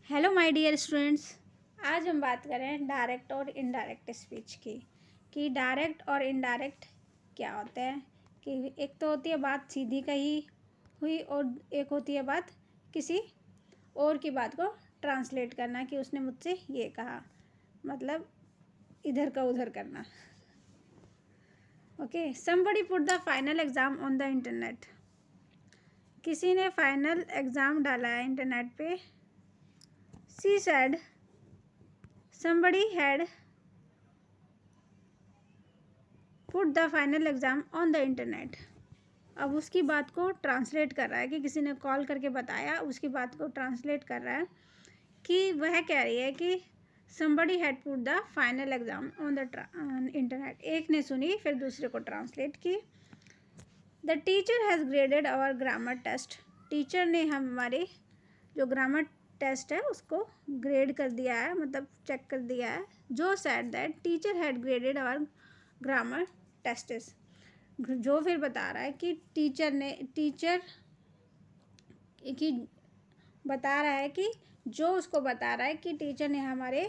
Hello my dear students. आज हम बात करें डायरेक्ट और इनडायरेक्ट स्पीच की कि डायरेक्ट और इनडायरेक्ट क्या होते हैं। कि एक तो होती है बात सीधी कही हुई और एक होती है बात किसी और की बात को ट्रांसलेट करना कि उसने मुझसे ये कहा, मतलब इधर का उधर करना। Okay, somebody put the final exam on the internet. किसी ने फाइनल एग्ज़ाम डाला है इंटरनेट पे। She said somebody had put the final exam on the internet. अब उसकी बात को ट्रांसलेट कर रहा है कि किसी ने कॉल करके बताया, उसकी बात को ट्रांसलेट कर रहा है कि वह कह रही है कि somebody had put the final exam on the internet. एक ने सुनी फिर दूसरे को ट्रांसलेट की। The teacher has graded our grammar test. Teacher ने हमारे जो ग्रामर टेस्ट है उसको ग्रेड कर दिया है, मतलब चेक कर दिया है। जो said that teacher had graded our grammar tests. जो फिर बता रहा है कि टीचर की बता रहा है कि जो उसको बता रहा है कि टीचर ने हमारे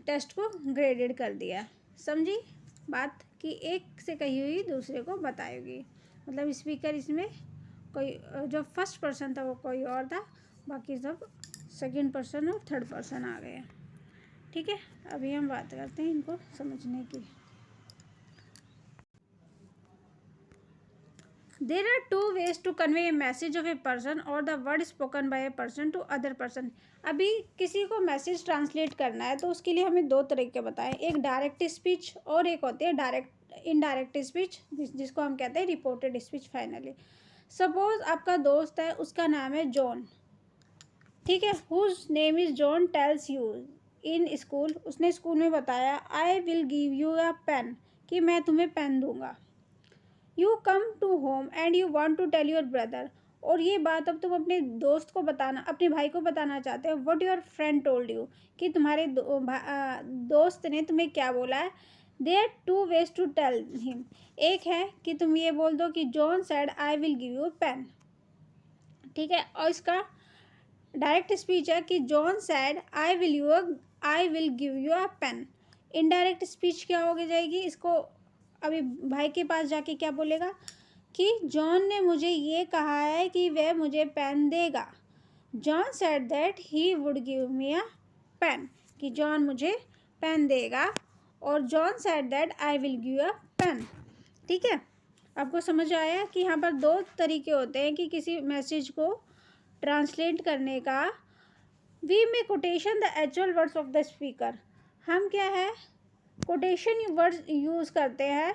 टेस्ट को ग्रेडेड कर दिया। समझी बात कि एक से कही हुई दूसरे को बताएगी, मतलब स्पीकर इसमें कोई जो फर्स्ट पर्सन था वो कोई और था, बाकी सब सेकंड पर्सन और थर्ड पर्सन आ गए। ठीक है, अभी हम बात करते हैं इनको समझने की। There are two ways to convey a message of a person or the word spoken by a person to other person. अभी किसी को मैसेज ट्रांसलेट करना है तो उसके लिए हमें दो तरीके बताएं, एक डायरेक्ट स्पीच और एक होती है इनडायरेक्ट स्पीच, जिसको हम कहते हैं रिपोर्टेड स्पीच। फाइनली सपोज आपका दोस्त है, उसका नाम है जॉन, ठीक है, whose name is John tells you in school. उसने स्कूल में बताया I will give you a pen, कि मैं तुम्हें पेन दूंगा। You come to home and you want to tell your brother, और ये बात अब तुम अपने दोस्त को बताना, अपने भाई को बताना चाहते हो। What your friend told you, कि तुम्हारे दोस्त ने तुम्हें क्या बोला है। There two ways to tell him. एक है कि तुम ये बोल दो कि John said I will give you pen, ठीक है, और इसका डायरेक्ट स्पीच है कि John said I will give you a pen. Indirect speech क्या हो जाएगी, इसको अभी भाई के पास जाके क्या बोलेगा कि जॉन ने मुझे ये कहा है कि वह मुझे पेन देगा। John said that he would give me a pen, कि जॉन मुझे पेन देगा, और John said that I will give a pen. ठीक है, आपको समझ आया कि यहाँ पर दो तरीके होते हैं कि किसी मैसेज को ट्रांसलेट करने का। वी में quotation the actual words of the speaker. हम क्या है कोटेशन वर्ड्स यूज़ करते हैं,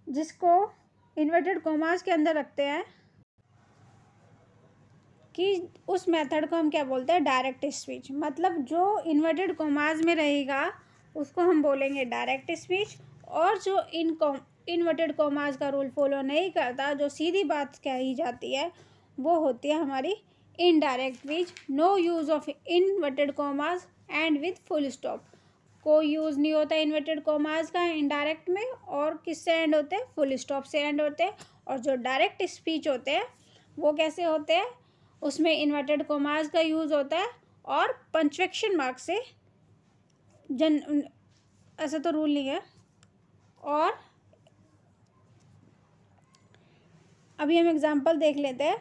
जिसको इन्वर्टेड कोमास के अंदर रखते हैं, कि उस मेथड को हम क्या बोलते हैं डायरेक्ट स्पीच। मतलब जो इन्वर्टेड कोमास में रहेगा उसको हम बोलेंगे डायरेक्ट स्पीच, और जो इन्वर्टेड कोमास का रूल फॉलो नहीं करता, जो सीधी बात कही जाती है, वो होती है हमारी indirect speech. No use of inverted commas and with full stop. कोई यूज़ नहीं होता इन्वर्टेड कोमास का इनडायरेक्ट में, और किससे एंड होते हैं, फुल स्टॉप से एंड होते हैं। और जो डायरेक्ट स्पीच होते हैं वो कैसे होते हैं, उसमें इन्वर्टेड कोमास का यूज़ होता है और पंक्चुएशन मार्क से ऐसा तो रूल नहीं है। और अभी हम एग्जांपल देख लेते हैं।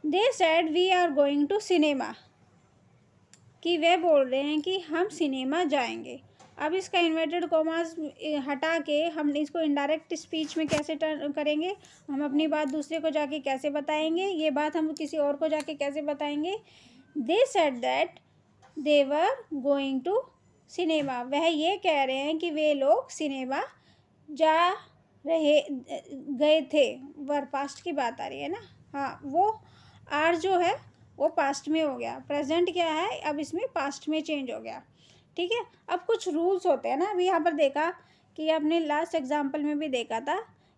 They said we are going to cinema, कि वे बोल रहे हैं कि हम सिनेमा जाएंगे। अब इसका इन्वर्टेड कोमास हटा के हम इसको इनडायरेक्ट स्पीच में कैसे करेंगे, हम अपनी बात दूसरे को जाके कैसे बताएंगे, ये बात हम किसी और को जाके कैसे बताएंगे। They said that they were going to cinema, वह ये कह रहे हैं कि वे लोग सिनेमा जा रहे गए थे। वर पास्ट की बात आ रही है ना, हाँ, वो आर जो है वो पास्ट में हो गया, प्रेजेंट क्या है अब इसमें पास्ट में चेंज हो गया। ठीक है, अब कुछ रूल्स होते हैं ना, अभी यहाँ पर देखा कि आपने लास्ट एग्जांपल में भी देखा था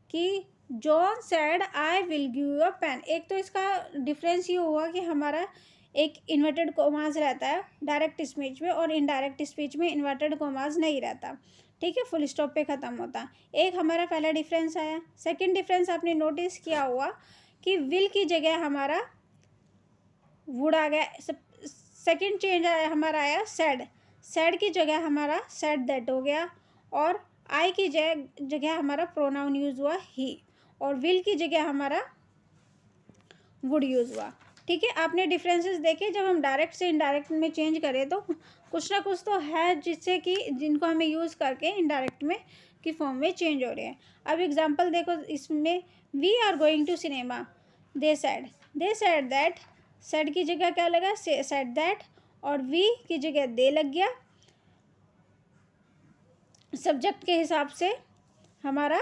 कि John said I will give you a pen. एक तो इसका डिफरेंस ये हुआ कि हमारा एक इन्वर्टेड कोमास रहता है डायरेक्ट स्पीच में, और इनडायरेक्ट स्पीच में इन्वर्टेड कोमास नहीं रहता। ठीक है, फुल स्टॉप पे ख़त्म होता। एक हमारा पहला डिफरेंस आया। सेकंड डिफरेंस आपने नोटिस किया हुआ कि विल की जगह हमारा वुड आ गया। सेकंड चेंज हमारा आया सैड, सैड की जगह हमारा सैड दैट हो गया। और आई की जगह हमारा प्रोनाउन यूज़ हुआ ही, और विल की जगह हमारा वुड यूज़ हुआ। ठीक है, आपने डिफरेंसेस देखे। जब हम डायरेक्ट से इनडायरेक्ट में चेंज करें तो कुछ ना कुछ तो है जिससे कि जिनको हमें यूज़ करके इनडायरेक्ट में की फॉर्म में चेंज हो रहे हैं। अब एग्जांपल देखो इसमें, we are going to cinema, they said that, said की जगह क्या लगा, सेड दैट, और वी की जगह दे लग गया। सब्जेक्ट के हिसाब से हमारा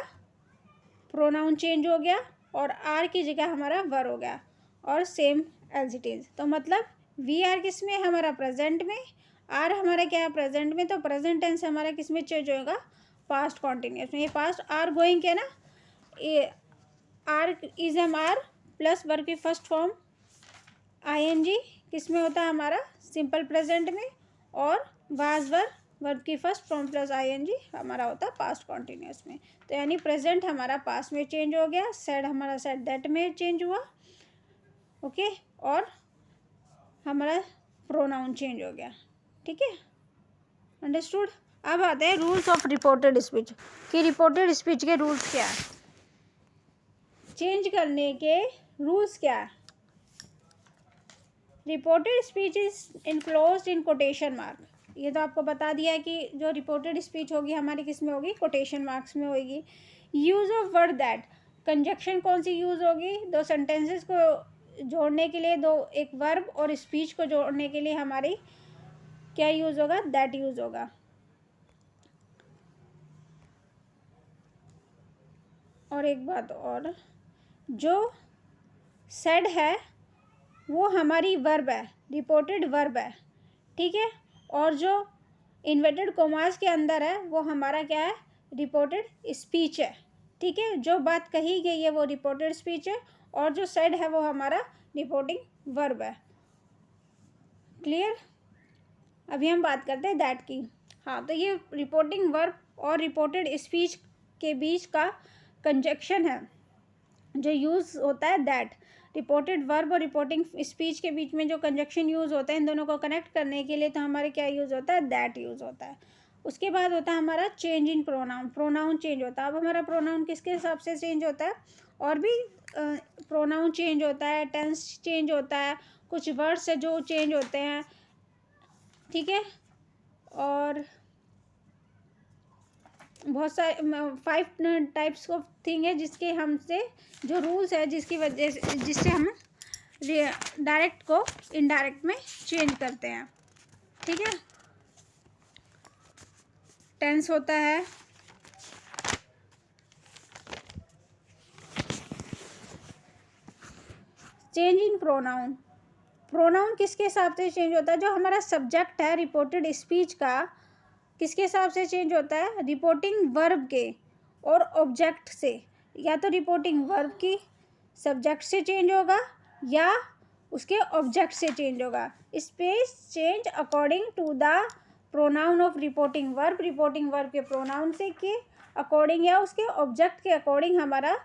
प्रोनाउन चेंज हो गया, और आर की जगह हमारा वर हो गया, और सेम एज इट इज़। तो मतलब वी आर किस में, हमारा प्रेजेंट में, आर हमारा क्या है प्रेजेंट में, तो प्रेजेंट टेंस हमारा किस में चेंज होगा, पास्ट कॉन्टिन्यूस में। ये पास्ट आर गोइंग के ना, ये are is am are plus verb की फर्स्ट फॉर्म आईएनजी किस में होता है हमारा, सिंपल प्रेजेंट में, और वाज वर्ब की फर्स्ट फॉर्म प्लस आईएनजी हमारा होता है पास्ट कॉन्टिन्यूस में। तो यानी प्रेजेंट हमारा पास्ट में चेंज हो गया, सेड हमारा सेड दैट में चेंज हुआ, ओके, और हमारा प्रोनाउन चेंज हो गया। ठीक है, अंडरस्टूड। अब आते हैं रूल्स ऑफ रिपोर्टेड स्पीच, कि रिपोर्टेड स्पीच के रूल्स क्या है, चेंज करने के रूल्स क्या है। Reported speech is enclosed in quotation mark, ये तो आपको बता दिया है कि जो रिपोर्टेड स्पीच होगी हमारी किस में होगी, कोटेशन मार्क्स में होगी। Use of word that, conjunction कौन सी यूज़ होगी, दो सेंटेंसेस को जोड़ने के लिए, दो एक वर्ब और स्पीच को जोड़ने के लिए हमारी क्या यूज़ होगा, दैट यूज़ होगा। और एक बात और, जो सेड है वो हमारी वर्ब है, रिपोर्टेड वर्ब है। ठीक है, और जो इन्वर्टेड कोमास के अंदर है वो हमारा क्या है, रिपोर्टेड स्पीच है। ठीक है, जो बात कही गई है वो रिपोर्टेड स्पीच है, और जो सेड है वो हमारा रिपोर्टिंग वर्ब है। क्लियर। अभी हम बात करते हैं दैट की। हाँ, तो ये रिपोर्टिंग वर्ब और रिपोर्टेड स्पीच के बीच का कंजक्शन है जो यूज़ होता है दैट। रिपोर्टेड वर्ब और रिपोर्टिंग स्पीच के बीच में जो कंजक्शन यूज़ होता है इन दोनों को कनेक्ट करने के लिए, तो हमारे क्या यूज़ होता है, दैट यूज़ होता है। उसके बाद होता है हमारा change in pronoun, pronoun change होता है। अब हमारा प्रोनाउन किसके हिसाब से चेंज होता है, और भी प्रोनाउन चेंज होता है, टेंस चेंज होता है, कुछ वर्ड्स है जो चेंज होते हैं। ठीक है, और बहुत सारे 5 टाइप्स ऑफ थिंग है जिसके हमसे जो रूल्स है जिसकी वजह से, जिससे हम डायरेक्ट को इनडायरेक्ट में चेंज करते हैं। ठीक है, टेंस होता है, चेंज इन प्रोनाउन, प्रोनाउन किसके हिसाब से चेंज होता है, जो हमारा सब्जेक्ट है रिपोर्टेड स्पीच का किसके हिसाब से चेंज होता है, रिपोर्टिंग वर्ब के और ऑब्जेक्ट से। या तो रिपोर्टिंग वर्ब की सब्जेक्ट से चेंज होगा या उसके ऑब्जेक्ट से चेंज होगा। Space change according to the pronoun of reporting verb के प्रोनाउन से के अकॉर्डिंग या उसके ऑब्जेक्ट के अकॉर्डिंग हमारा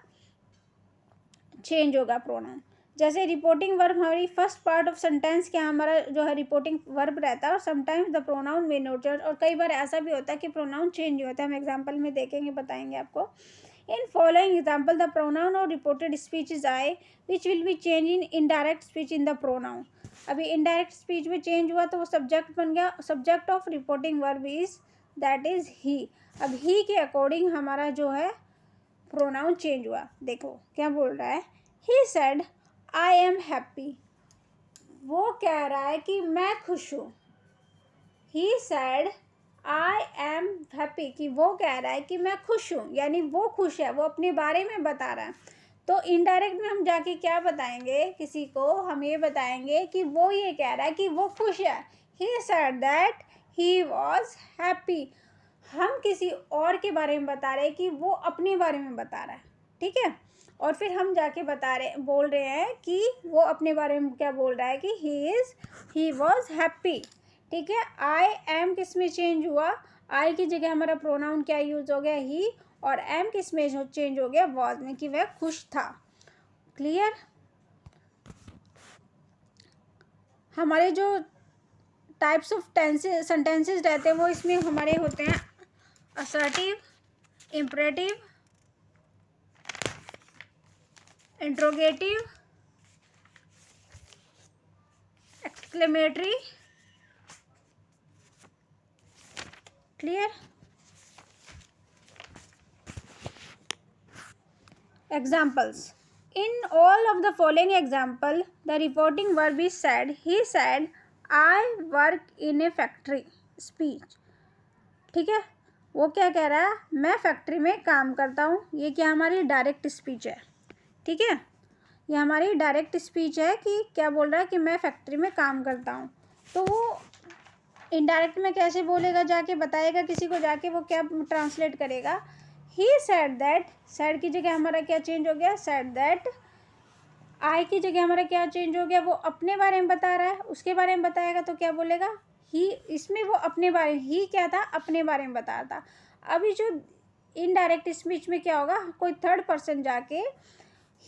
चेंज होगा प्रोनाउन। जैसे रिपोर्टिंग वर्ब हमारी फर्स्ट पार्ट ऑफ सेंटेंस क्या हमारा जो है रिपोर्टिंग वर्ब रहता है, और sometimes the pronoun may not change, और कई बार ऐसा भी होता है कि प्रोनाउन चेंज नहीं होता है। हम एग्जांपल में देखेंगे, बताएंगे आपको। In following example the pronoun or reported speech is I which will be change in indirect speech in the pronoun. अभी इनडायरेक्ट स्पीच में चेंज हुआ तो वो सब्जेक्ट बन गया, subject of reporting verb is that is he. अब he के according हमारा जो है प्रोनाउन चेंज हुआ। देखो क्या बोल रहा है, he said I am happy, वो कह रहा है कि मैं खुश हूँ। He said I am happy, कि वो कह रहा है कि मैं खुश हूँ, यानी वो खुश है, वो अपने बारे में बता रहा है। तो इनडायरेक्ट में हम जाके क्या बताएंगे, किसी को हम ये बताएंगे कि वो ये कह रहा है कि वो खुश है। He said that he was happy, हम किसी और के बारे में बता रहे हैं कि वो अपने बारे में बता रहा है। ठीक है, और फिर हम जाके बोल रहे हैं कि वो अपने बारे में क्या बोल रहा है कि ही वॉज हैप्पी। ठीक है, आई एम किस में चेंज हुआ, आई की जगह हमारा प्रोनाउन क्या यूज हो गया, ही, और एम किस में चेंज हो गया, वॉज में, कि वह खुश था। क्लियर। हमारे जो टाइप्स ऑफ सेंटेंसेस रहते हैं वो इसमें हमारे होते हैं assertive, imperative, interrogative, exclamatory. Clear? Examples. In all of the following example, the reporting verb is said. He said, I work in a factory. Speech. ठीक है, वो क्या कह रहा है, मैं फैक्ट्री में काम करता हूँ। ये क्या हमारी डायरेक्ट स्पीच है। ठीक है, ये हमारी डायरेक्ट स्पीच है कि क्या बोल रहा है कि मैं फैक्ट्री में काम करता हूँ। तो वो इनडायरेक्ट में कैसे बोलेगा, जाके बताएगा किसी को, जाके वो क्या ट्रांसलेट करेगा। ही सेड दैट, सेड की जगह हमारा क्या चेंज हो गया, सेड दैट। आई की जगह हमारा क्या चेंज हो गया, वो अपने बारे में बता रहा है, उसके बारे में बताएगा तो क्या बोलेगा ही। इसमें वो अपने बारे में, ही क्या था, अपने बारे में बता रहा था। अभी जो इनडायरेक्ट स्पीच में क्या होगा, कोई थर्ड पर्सन जाके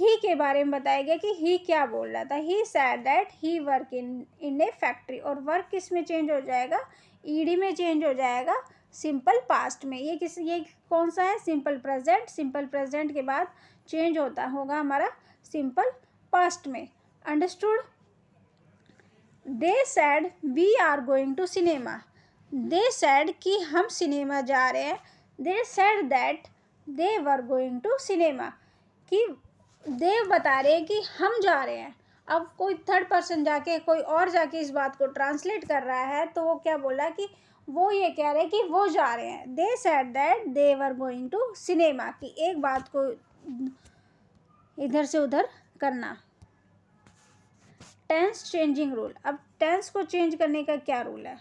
ही के बारे में बताएगा कि ही क्या बोल रहा था। He said that he work in a factory, और वर्क किस में चेंज हो जाएगा, ईडी में चेंज हो जाएगा, सिंपल पास्ट में। ये कौन सा है, सिंपल प्रेजेंट। सिंपल प्रेजेंट के बाद चेंज होता होगा हमारा सिंपल पास्ट में। Understood? They said we are going to cinema. They said कि हम सिनेमा जा रहे हैं। They said that they were going to cinema, कि दे बता रहे हैं कि हम जा रहे हैं। अब कोई थर्ड पर्सन जाके, कोई और जाके इस बात को ट्रांसलेट कर रहा है, तो वो क्या बोला कि वो ये कह रहे हैं कि वो जा रहे हैं। They said that they were going to cinema, कि एक बात को इधर से उधर करना। Tense changing rule. अब टेंस को चेंज करने का क्या रूल है,